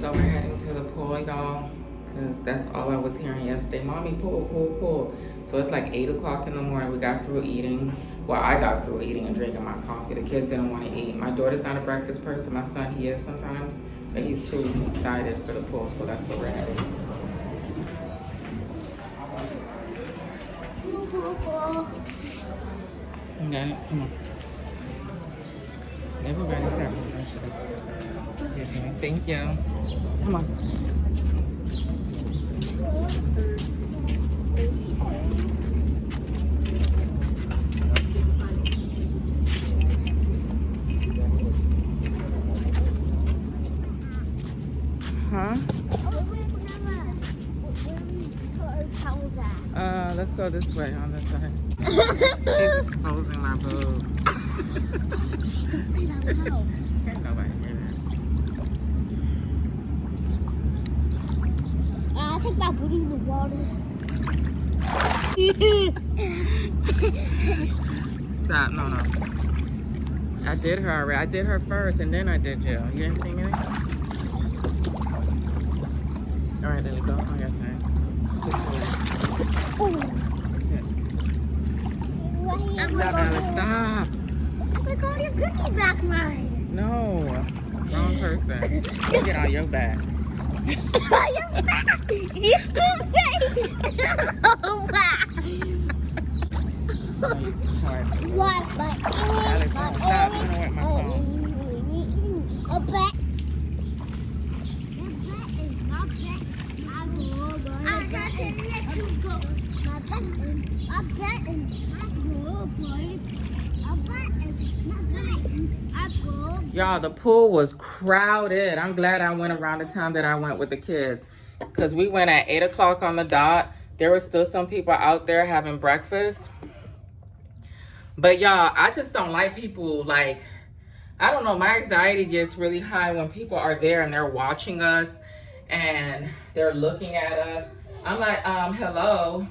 So we're heading to the pool, y'all, because that's all I was hearing yesterday. Mommy, pool, pool, pool. So it's like 8 o'clock in the morning. We got through eating. Well, I got through eating and drinking my coffee. The kids didn't want to eat. My daughter's not a breakfast person. My son, he is sometimes, but he's too excited for the pool, so that's where we're headed. You got it? Come on. Everybody's having actually. Excuse me. Thank you. Come on. Huh? Let's go this way on this side. She's exposing my boobs. There's nobody here. I take my booty in the water. Stop, no. I did her already. I did her first and then I did you. You didn't see me? Alright, Lily, go on your side. Stop, Alex, stop. I'm gonna go on your cookie back ride. No, wrong person. You get on your back. Your back. Your back. What? Alex, don't stop. I'm gonna wet my phone. A bet. Y'all, the pool was crowded. I'm glad I went around the time that I went with the kids, because we went at 8 o'clock on the dot. There were still some people out there having breakfast. But y'all, I just don't like people, like, I don't know, my anxiety gets really high when people are there and they're watching us and they're looking at us. I'm like, hello,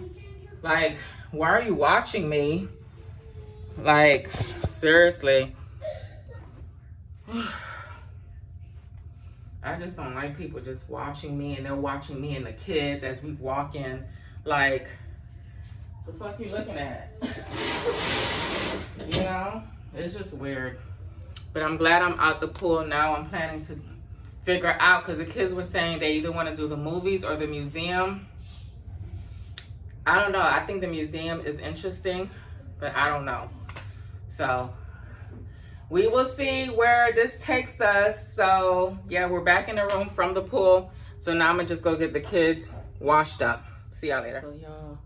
like, why are you watching me? Like, seriously. I just don't like people just watching me, and they're watching me and the kids as we walk in. Like, the fuck you looking at? You know? It's just weird. But I'm glad I'm out the pool now. I'm planning to figure out, because the kids were saying they either want to do the movies or the museum. I don't know. I think the museum is interesting, but I don't know. So we will see where this takes us. So yeah, we're back in the room from the pool. So now I'm gonna just go get the kids washed up. See y'all later. So y'all,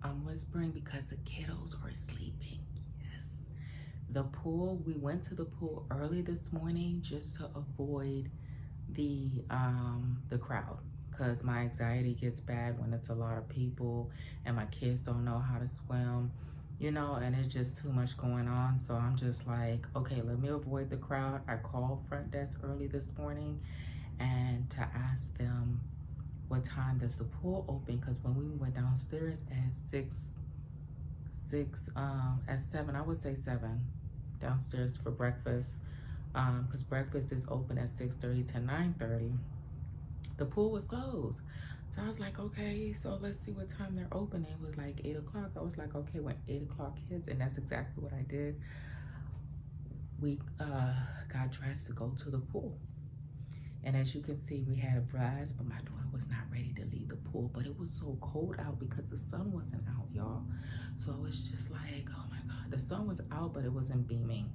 I'm whispering because the kiddos are sleeping. Yes. The pool, we went to the pool early this morning just to avoid the crowd, because my anxiety gets bad when it's a lot of people and my kids don't know how to swim, you know, and it's just too much going on. So I'm just like, okay, let me avoid the crowd. I called front desk early this morning and to ask them what time does the pool open, because when we went downstairs at 7, I would say 7, downstairs for breakfast, because breakfast is open at 6:30 to 9:30. The pool was closed. So I was like, okay, so let's see what time they're open. It was like 8 o'clock. I was like, okay, when 8 o'clock hits, and that's exactly what I did. We got dressed to go to the pool. And as you can see, we had a blast, but my daughter was not ready to leave the pool. But it was so cold out because the sun wasn't out, y'all. So it was just like, oh my God. The sun was out, but it wasn't beaming.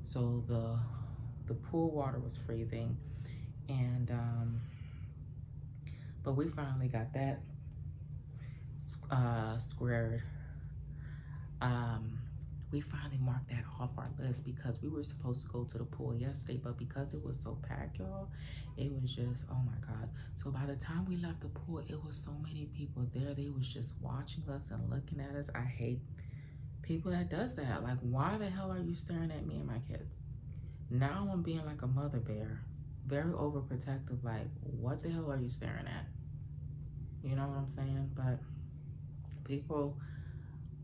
So the pool water was freezing. And but we finally got that squared. We finally marked that off our list, because we were supposed to go to the pool yesterday, but because it was so packed, y'all, it was just, oh my God. So by the time we left the pool, it was so many people there. They was just watching us and looking at us. I hate people that does that. Like, why the hell are you staring at me and my kids? Now I'm being like a mother bear, very overprotective. Like, what the hell are you staring at? You know what I'm saying? But people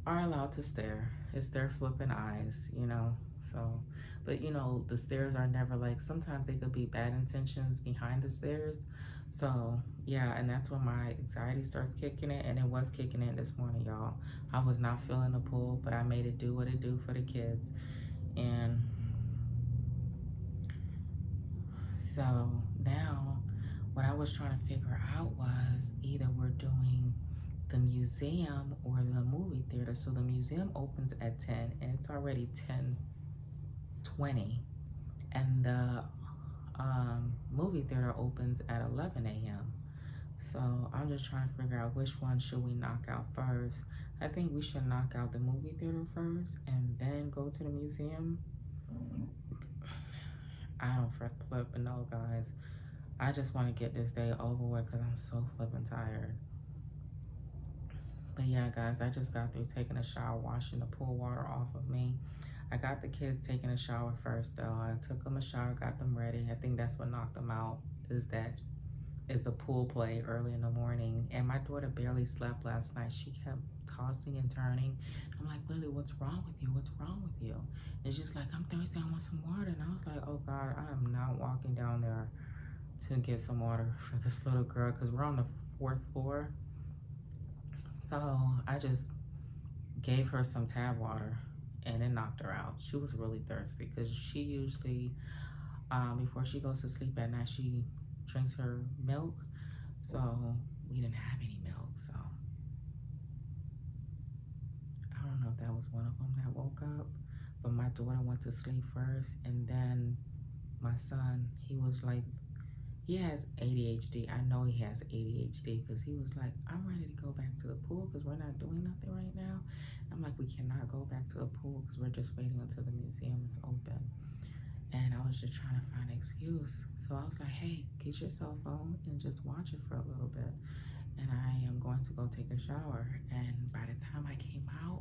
are allowed to stare. It's their flipping eyes, you know. So, but you know, the stairs are never like, sometimes they could be bad intentions behind the stairs. So yeah, and that's when my anxiety starts kicking in, and it was kicking in this morning, y'all. I was not feeling the pool, but I made it do what it do for the kids. And so now what I was trying to figure out was either we're doing the museum or the movie theater. So the museum opens at 10 and it's already 10:20, and the movie theater opens at 11 a.m. So I'm just trying to figure out which one should we knock out first. I think we should knock out the movie theater first and then go to the museum. I don't flipping know, guys. I just want to get this day over with because I'm so flipping tired. But yeah, guys, I just got through taking a shower, washing the pool water off of me. I got the kids taking a shower first, though. I took them a shower, got them ready. I think that's what knocked them out, is the pool play early in the morning. And my daughter barely slept last night. She kept tossing and turning. I'm like, Lily, what's wrong with you? What's wrong with you? And she's like, I'm thirsty, I want some water. And I was like, oh God, I am not walking down there to get some water for this little girl, because we're on the 4th floor. So I just gave her some tap water and it knocked her out. She was really thirsty because she usually, before she goes to sleep at night, she drinks her milk. So we didn't have any milk. So I don't know if that was one of them that woke up, but my daughter went to sleep first, and then my son, he was like, he has ADHD. I know he has ADHD because he was like, I'm ready to go back to the pool because we're not doing nothing right now. I'm like, we cannot go back to the pool because we're just waiting until the museum is open. And I was just trying to find an excuse. So I was like, hey, get your cell phone and just watch it for a little bit. And I am going to go take a shower. And by the time I came out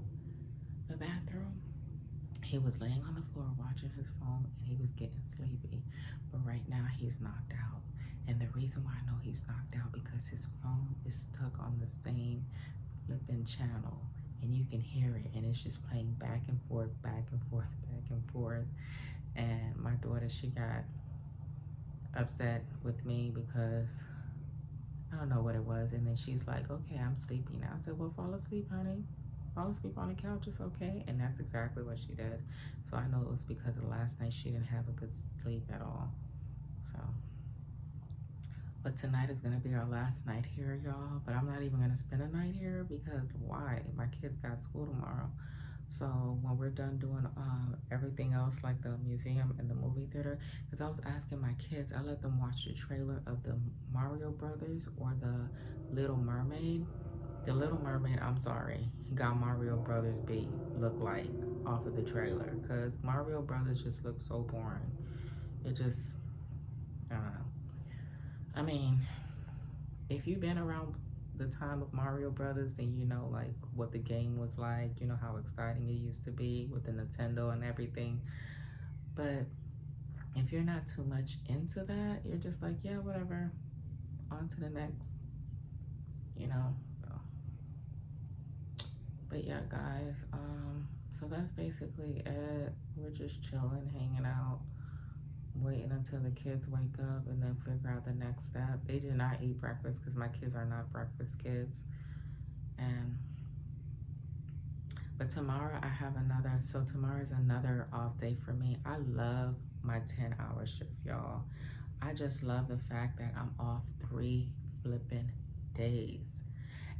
the bathroom, he was laying on the floor watching his phone and he was getting sleepy. But right now he's knocked out. And the reason why I know he's knocked out because his phone is stuck on the same flipping channel, and you can hear it, and it's just playing back and forth, back and forth, back and forth. And my daughter, she got upset with me because I don't know what it was. And then she's like, okay, I'm sleepy now. I said, well, fall asleep, honey. Fall asleep on the couch, it's okay. And that's exactly what she did. So I know it was because of last night she didn't have a good sleep at all. So, but tonight is gonna be our last night here, y'all. But I'm not even gonna spend a night here because why? My kids got school tomorrow. So when we're done doing everything else, like the museum and the movie theater, because I was asking my kids, I let them watch the trailer of the Mario Brothers or the Little Mermaid. The Little Mermaid, I'm sorry, got Mario Brothers beat, look like, off of the trailer. Because Mario Brothers just looks so boring. It just, I don't know. I mean, if you've been around the time of Mario Brothers and you know like what the game was like, you know how exciting it used to be with the Nintendo and everything. But if you're not too much into that, you're just like, yeah, whatever, on to the next, you know. So, but yeah, guys, so that's basically it. We're just chilling, hanging out, waiting until the kids wake up and then figure out the next step. They did not eat breakfast because my kids are not breakfast kids. But tomorrow I have another, so tomorrow is another off day for me. I love my 10-hour shift, y'all. I just love the fact that I'm off 3 flipping days.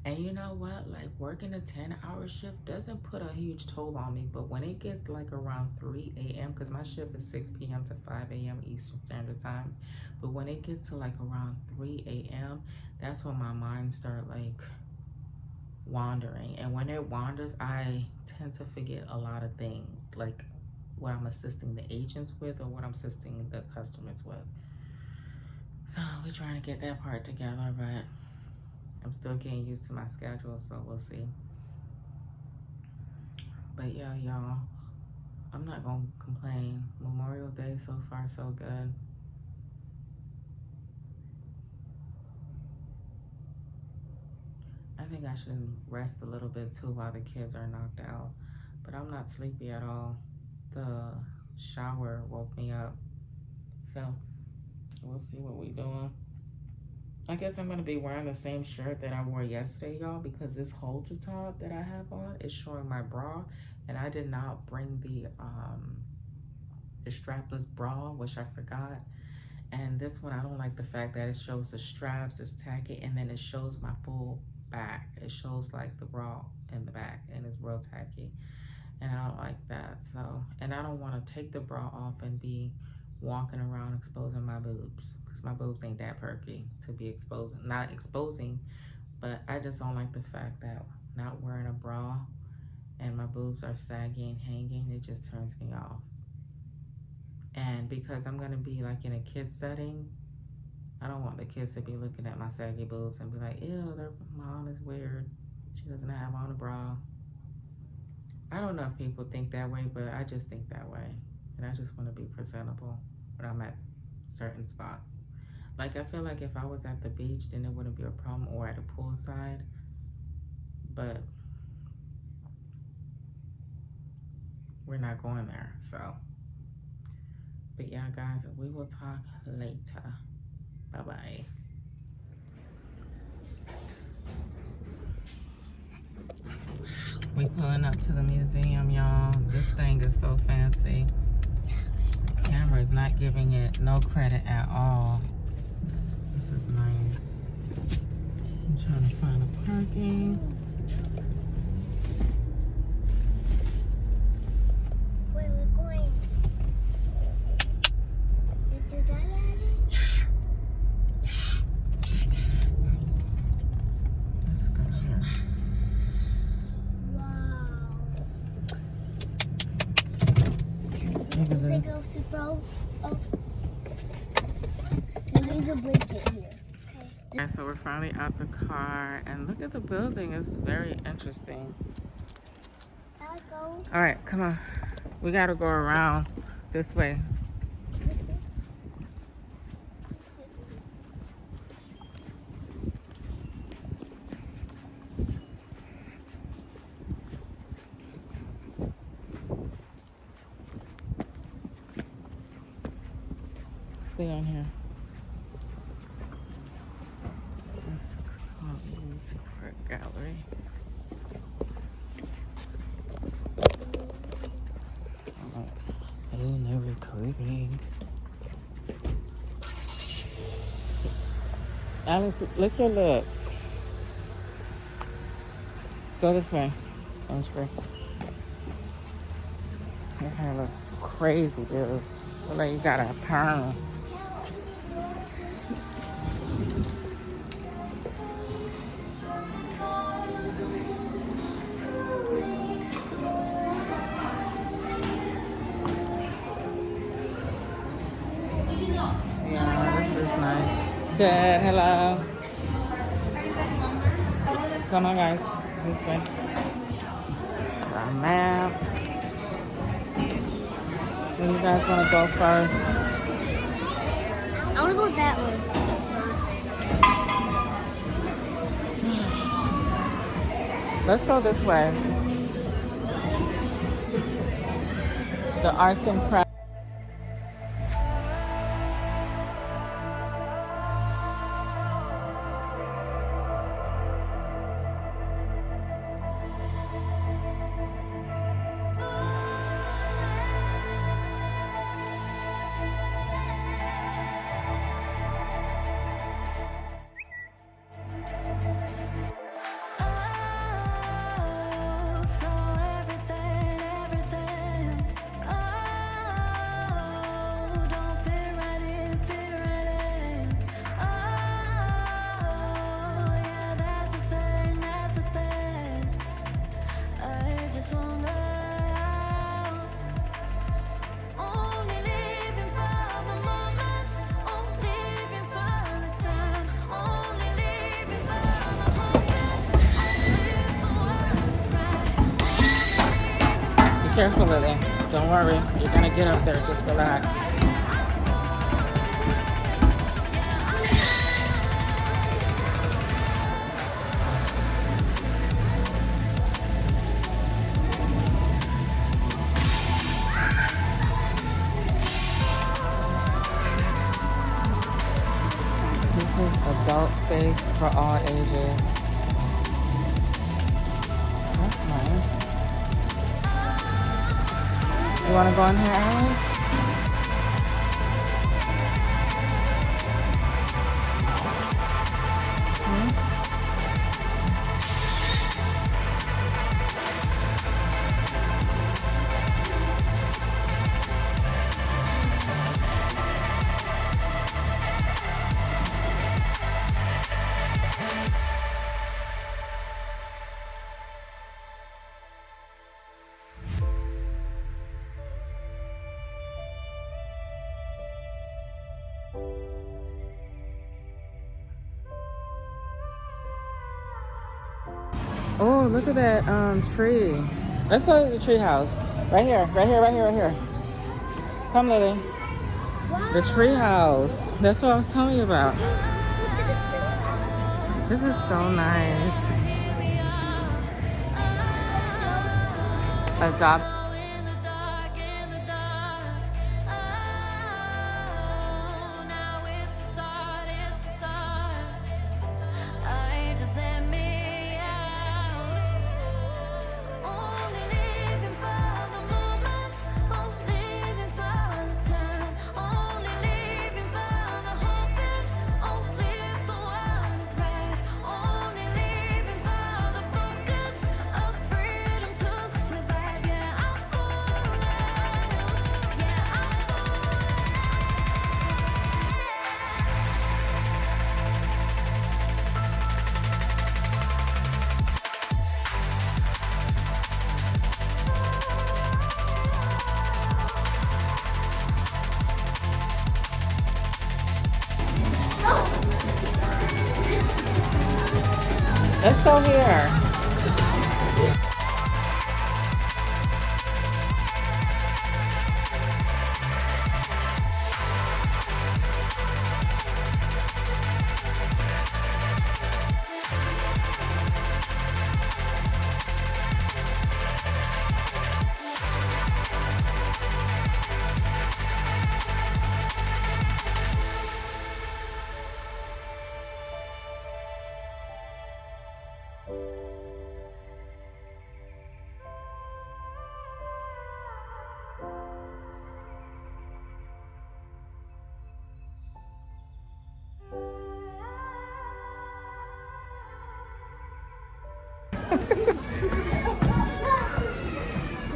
And you know what? Like working a 10-hour shift doesn't put a huge toll on me, but when it gets like around 3 a.m., because my shift is 6 p.m. to 5 a.m. Eastern Standard Time, but when it gets to like around 3 a.m., that's when my mind starts like wandering. And when it wanders, I tend to forget a lot of things, like what I'm assisting the agents with or what I'm assisting the customers with. So we're trying to get that part together, but I'm still getting used to my schedule, so we'll see. But yeah, y'all, I'm not gonna complain. Memorial Day so far so good. I think I should rest a little bit too while the kids are knocked out, but I'm not sleepy at all. The shower woke me up. So we'll see what we doing. I guess I'm gonna be wearing the same shirt that I wore yesterday, y'all, because this halter top that I have on is showing my bra, and I did not bring the strapless bra, which I forgot. And this one, I don't like the fact that it shows the straps, it's tacky, and then it shows my full back. It shows like the bra in the back, and it's real tacky, and I don't like that. So, and I don't want to take the bra off and be walking around exposing my boobs, because my boobs ain't that perky to be exposing. Not exposing, but I just don't like the fact that not wearing a bra and my boobs are saggy and hanging, it just turns me off. And because I'm gonna be like in a kid setting, I don't want the kids to be looking at my saggy boobs and be like, ew, their mom is weird, she doesn't have on a bra. I don't know if people think that way, but I just think that way. And I just want to be presentable when I'm at certain spots. Like, I feel like if I was at the beach, then it wouldn't be a problem, or at a poolside. But we're not going there, so. But yeah, guys, we will talk later. Bye-bye. We pulling up to the museum, y'all. This thing is so fancy. The camera is not giving it no credit at all. This is nice. I'm trying to find a parking. Where we're going? Did you get it? Let's go here. Wow. Look at this. Oh. There's a blanket here. Okay, so we're finally out the car, and look at the building. It's very interesting. I'll go. All right, come on. We gotta go around this way. Stay on here. This is called Music Art Gallery. Oh, no recording. Alice, lick your lips. Go this way. Entry. Your hair looks crazy, dude. Look like you got a perm. Yeah, this is nice. Good, hello. Come on, guys. This way. Got a map. Where do you guys want to go first? I want to go that way. Let's go this way. The arts and crafts. Careful, Lily. Don't worry. You're gonna get up there. Just relax. This is adult space for all ages. That's nice. You want to go in here, Alice? Oh, look at that tree. Let's go to the tree house. Right here, right here, right here, right here. Come, Lily. Wow. The tree house. That's what I was telling you about. This is so nice. Adopt. Let's go here.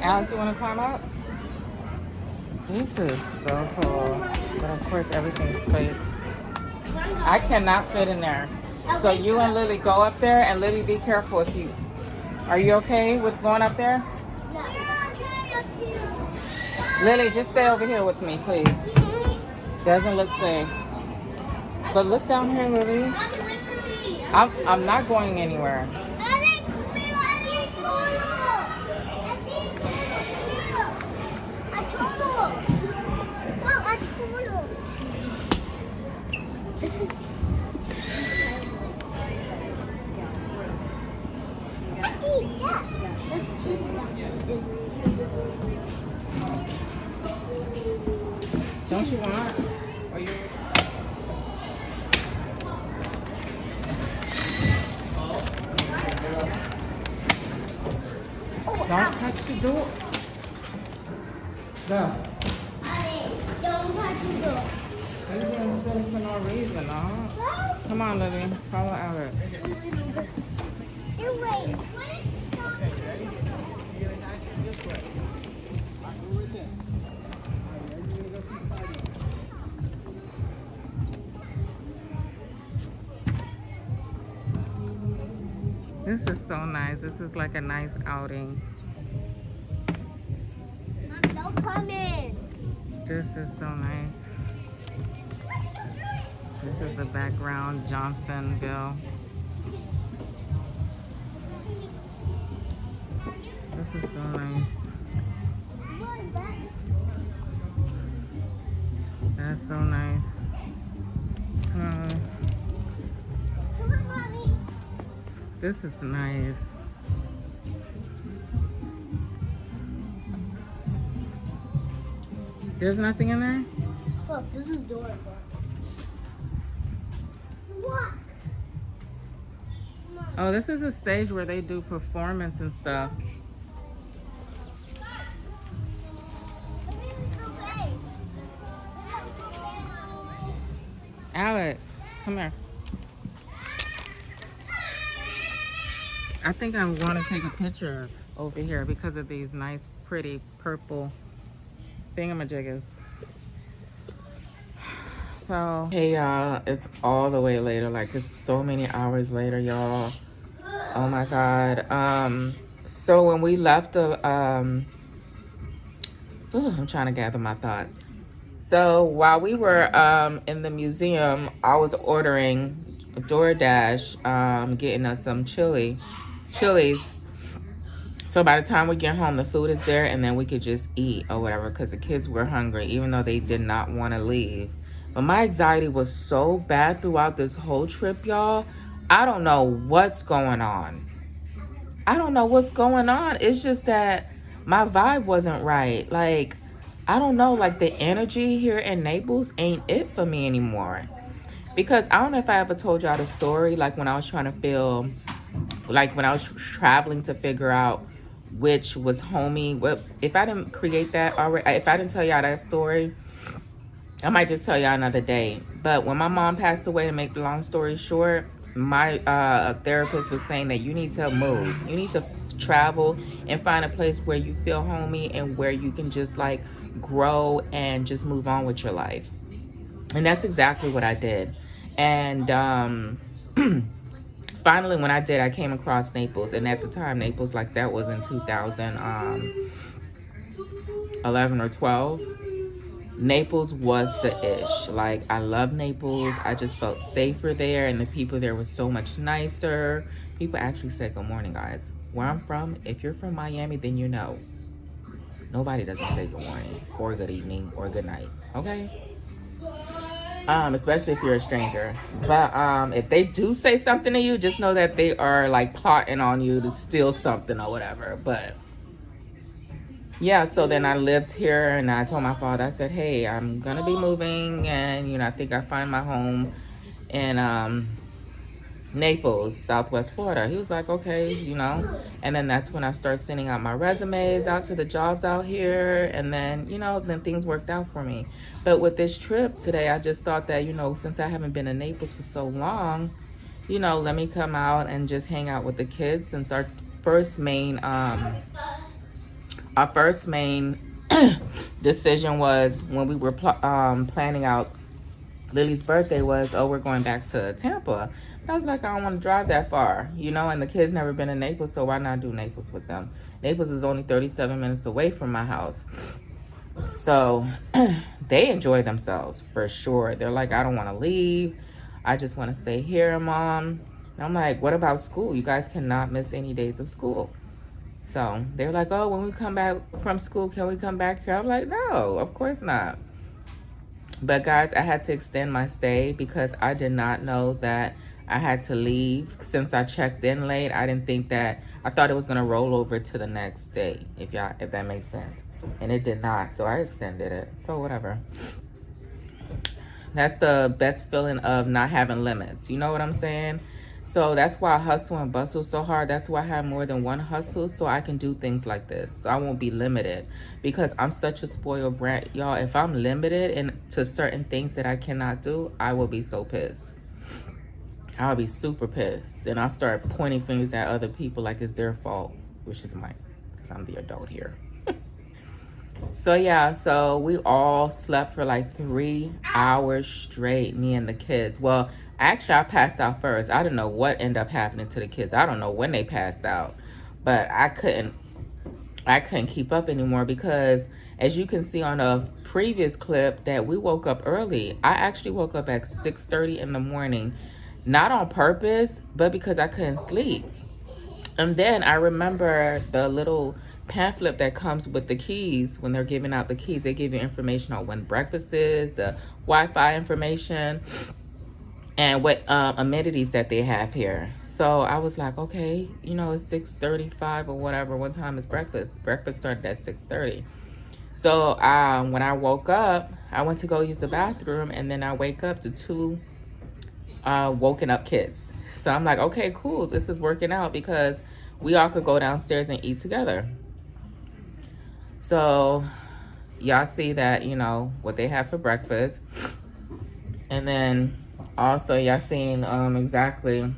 Alice, you want to climb up? This is so cool. But of course, everything's fake. I cannot fit in there. So you and Lily go up there, and Lily, be careful if you... Are you okay with going up there? Lily, just stay over here with me, please. Doesn't look safe. But look down here, Lily. I'm not going anywhere. This is... Don't you want? Or you... Don't touch the door. Go. Don't touch the door. You're being silly for no reason, huh? Come on, Lily. Follow Alice. Here, wait. This is so nice. This is like a nice outing. Mom, don't come in. This is so nice. This is the background, Johnsonville. This is so nice. Come on, That's so nice. Come on, Mommy. This is nice. There's nothing in there? Look, this is door. What? Oh, this is a stage where they do performance and stuff. Alex, come here. I think I want to take a picture over here because of these nice, pretty purple thingamajiggers. So, hey y'all, it's all the way later. Like, it's so many hours later, y'all. Oh my God. So when we left the, I'm trying to gather my thoughts. So while we were in the museum, I was ordering DoorDash, getting us some chilies. So by the time we get home, the food is there, and then we could just eat or whatever, because the kids were hungry, even though they did not want to leave. But my anxiety was so bad throughout this whole trip, y'all. I don't know what's going on. It's just that my vibe wasn't right. Like, I don't know, like the energy here in Naples ain't it for me anymore. Because I don't know if I ever told y'all the story, like when I was trying to feel, like when I was traveling to figure out which was homie. What if I didn't create that already? If I didn't tell y'all that story, I might just tell y'all another day. But when my mom passed away, to make the long story short, my therapist was saying that you need to move. You need to travel and find a place where you feel homey and where you can just like grow and just move on with your life. And that's exactly what I did. And finally, when I did, I came across Naples. And at the time, Naples, like that was in 2011 or 12. Naples was the ish. Like, I love Naples. I just felt safer there, and the people there were so much nicer. People actually said good morning, guys. Where I'm from, if you're from Miami, then you know. Nobody doesn't say good morning or good evening or good night, okay? Especially if you're a stranger. But if they do say something to you, just know that they are like plotting on you to steal something or whatever. But yeah, so then I lived here, and I told my father, I said, hey, I'm gonna be moving, and you know, I think I find my home in Naples, Southwest Florida. He was like, okay, you know. And then that's when I started sending out my resumes out to the jobs out here, and then, you know, then things worked out for me. But with this trip today, I just thought that, you know, since I haven't been in Naples for so long, you know, let me come out and just hang out with the kids, since our first main decision was when we were planning out Lily's birthday was, oh, we're going back to Tampa. I was like, I don't want to drive that far, you know, and the kids never been in Naples, so why not do Naples with them? Naples is only 37 minutes away from my house. So they enjoy themselves for sure. They're like, I don't want to leave. I just want to stay here, Mom. And I'm like, what about school? You guys cannot miss any days of school. So they're like, oh, when we come back from school, can we come back here? I'm like, no, of course not. But guys, I had to extend my stay because I did not know that I had to leave. Since I checked in late, I didn't think that, I thought it was gonna roll over to the next day, if that makes sense. And it did not, so I extended it. So whatever. That's the best feeling of not having limits. You know what I'm saying? So that's why I hustle and bustle so hard. That's why I have more than one hustle, so I can do things like this. So I won't be limited, because I'm such a spoiled brat. Y'all, if I'm limited to certain things that I cannot do, I will be so pissed. I'll be super pissed. Then I'll start pointing fingers at other people like it's their fault, which is mine, because I'm the adult here. So yeah, so we all slept for like 3 hours straight, me and the kids. Well, actually, I passed out first. I don't know what ended up happening to the kids. I don't know when they passed out, but I couldn't keep up anymore, because as you can see on a previous clip that we woke up early. I actually woke up at 6:30 in the morning, not on purpose, but because I couldn't sleep. And then I remember the little pamphlet that comes with the keys. When they're giving out the keys, they give you information on when breakfast is, the Wi-Fi information, and what amenities that they have here. So I was like, okay, you know, it's 6:35 or whatever. What time is breakfast? Breakfast started at 6:30. So when I woke up, I went to go use the bathroom, and then I wake up to two woken up kids. So I'm like, okay, cool. This is working out because we all could go downstairs and eat together. So y'all see that, you know, what they have for breakfast. And then also y'all seen exactly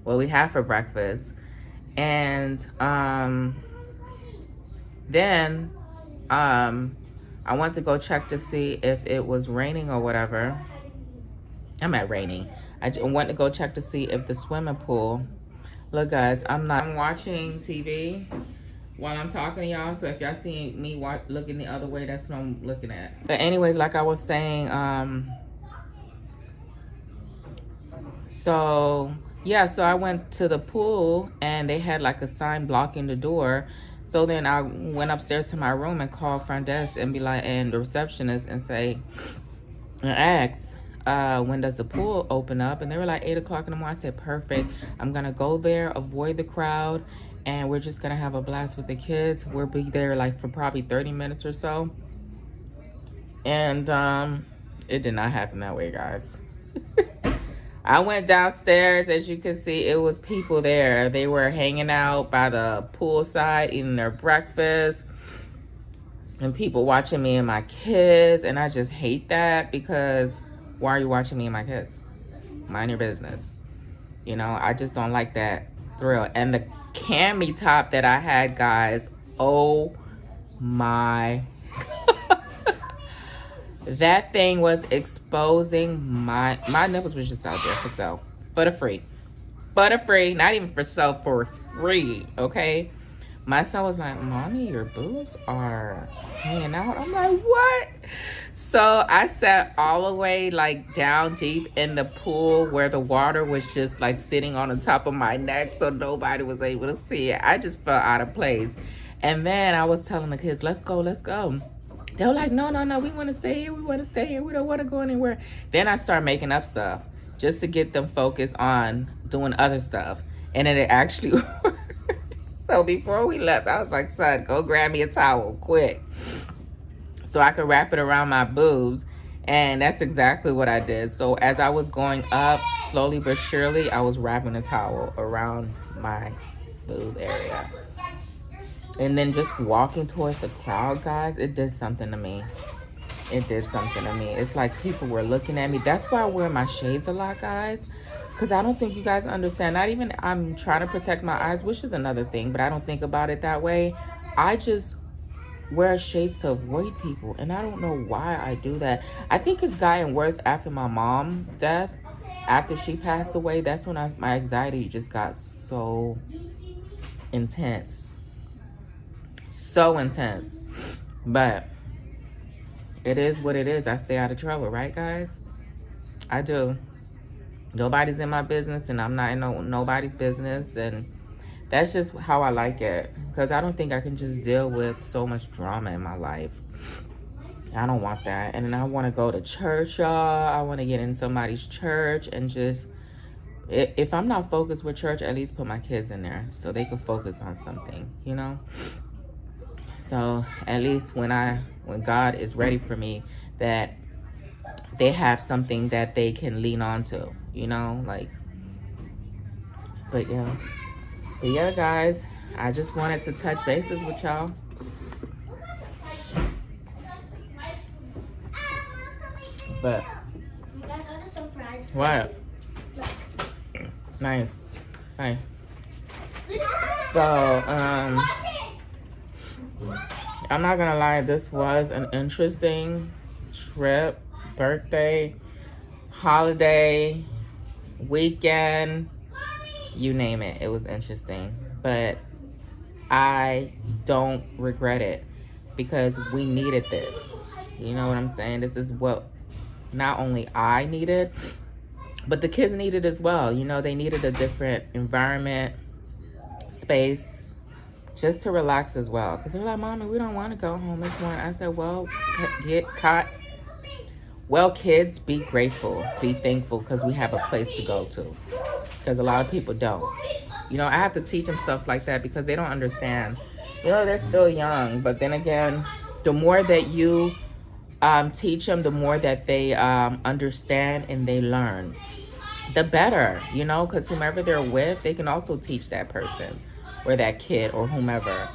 what we have for breakfast. And then I went to go check to see if it was raining or whatever. I'm at raining. I went to go check to see if the swimming pool. Look, guys, I'm watching TV while I'm talking to y'all. So if y'all see me looking the other way, that's what I'm looking at. But anyways, like I was saying, so yeah, so I went to the pool and they had like a sign blocking the door. So then I went upstairs to my room and called front desk and be like, and the receptionist and ask, when does the pool open up? And they were like 8 o'clock in the morning. I said, perfect. I'm gonna go there, avoid the crowd, and we're just gonna have a blast with the kids. We'll be there like for probably 30 minutes or so. And it did not happen that way, guys. I went downstairs, as you can see, it was people there. They were hanging out by the poolside, eating their breakfast, and people watching me and my kids. And I just hate that, because why are you watching me and my kids? Mind your business. You know, I just don't like that thrill. And the cami top that I had, guys, oh my that thing was exposing my nipples. Was just out there for sale, for the free, not even for sale, for free. Okay, my son was like, mommy, your boobs are hanging out. I'm like, what? So I sat all the way like down deep in the pool where the water was just like sitting on the top of my neck, so nobody was able to see it. I just felt out of place. And then I was telling the kids, let's go. They were like, no, we want to stay here. We don't want to go anywhere. Then I start making up stuff just to get them focused on doing other stuff. And then it actually worked. So before we left, I was like, son, go grab me a towel quick so I could wrap it around my boobs. And that's exactly what I did. So as I was going up, slowly but surely, I was wrapping a towel around my boob area. And then just walking towards the crowd, guys, it did something to me. It's like people were looking at me. That's why I wear my shades a lot, guys. Because I don't think you guys understand. Not even I'm trying to protect my eyes, which is another thing. But I don't think about it that way. I just wear shades to avoid people. And I don't know why I do that. I think it's gotten worse after my mom's death. After she passed away, that's when my anxiety just got so intense. So intense. But it is what it is. I stay out of trouble, right, guys? I do. Nobody's in my business, and I'm not in nobody's business, and that's just how I like it, because I don't think I can just deal with so much drama in my life. I don't want that. And then I want to go to church, y'all. I want to get in somebody's church and just, if I'm not focused with church, at least put my kids in there so they can focus on something, you know? So at least when God is ready for me, that they have something that they can lean on to, you know, like. But yeah, guys, I just wanted to touch bases with y'all. But what? Nice. Hi. So I'm not gonna lie, this was an interesting trip, birthday, holiday, weekend, you name it. It was interesting, but I don't regret it, because we needed this. You know what I'm saying? This is what not only I needed, but the kids needed as well. You know, they needed a different environment, space, just to relax as well. Because they're like, Mommy, we don't want to go home this morning. I said, well, kids, be grateful, be thankful, because we have a place to go to. Because a lot of people don't. You know, I have to teach them stuff like that because they don't understand. You know, they're still young. But then again, the more that you teach them, the more that they understand and they learn, the better, you know, because whomever they're with, they can also teach that person or that kid or whomever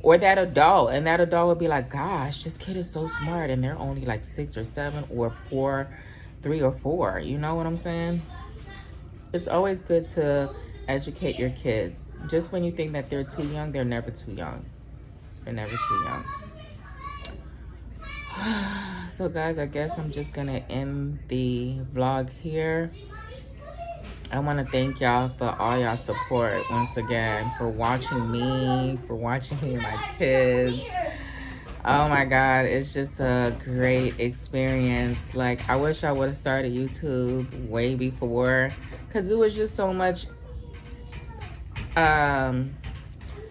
or that adult. And that adult would be like, gosh, this kid is so smart. And they're only like 6 or 7 or 4, 3 or 4. You know what I'm saying? It's always good to educate your kids. Just when you think that they're too young, they're never too young. They're never too young. So guys, I guess I'm just gonna end the vlog here. I want to thank y'all for all y'all support once again, for watching me, and my kids. Oh my God, it's just a great experience. Like, I wish I would have started YouTube way before, because it was just so much, I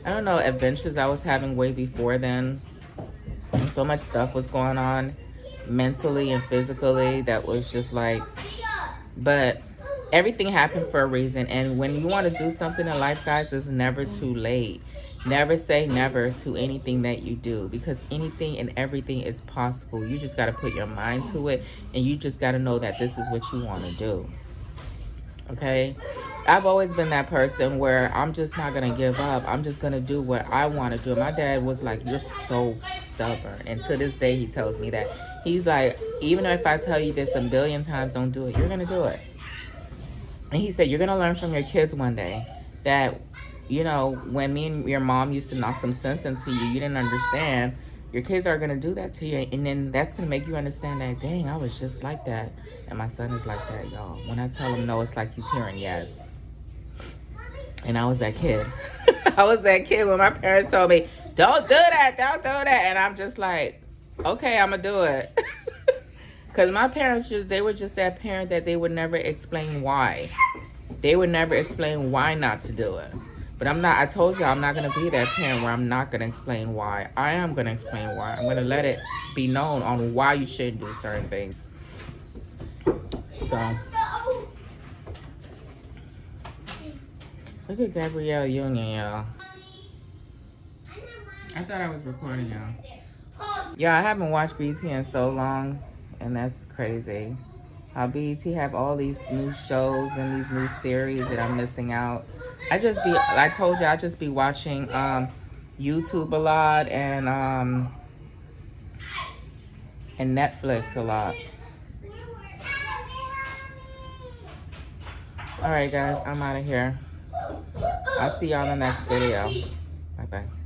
don't know, adventures I was having way before then. And so much stuff was going on mentally and physically that was just like, but everything happened for a reason. And when you want to do something in life, guys, it's never too late. Never say never to anything that you do, because anything and everything is possible. You just got to put your mind to it, and you just got to know that this is what you want to do. Okay? I've always been that person where I'm just not going to give up. I'm just going to do what I want to do. My dad was like, you're so stubborn. And to this day, he tells me that. He's like, even if I tell you this a billion times, don't do it, you're going to do it. And he said, you're going to learn from your kids one day that, you know, when me and your mom used to knock some sense into you, you didn't understand. Your kids are going to do that to you. And then that's going to make you understand that, dang, I was just like that. And my son is like that, y'all. When I tell him no, it's like he's hearing yes. And I was that kid. I was that kid when my parents told me, don't do that, don't do that. And I'm just like, okay, I'm going to do it. Because my parents, they were just that parent that they would never explain why. They would never explain why not to do it. But I'm not, I told you I'm not going to be that parent where I'm not going to explain why. I am going to explain why. I'm going to let it be known on why you shouldn't do certain things. So, look at Gabrielle Union, y'all. I thought I was recording, y'all. Yeah, I haven't watched BET in so long, and that's crazy. How BET have all these new shows and these new series that I'm missing out. I told you, I just be watching YouTube a lot and Netflix a lot. All right, guys, I'm out of here. I'll see y'all in the next video. Bye-bye.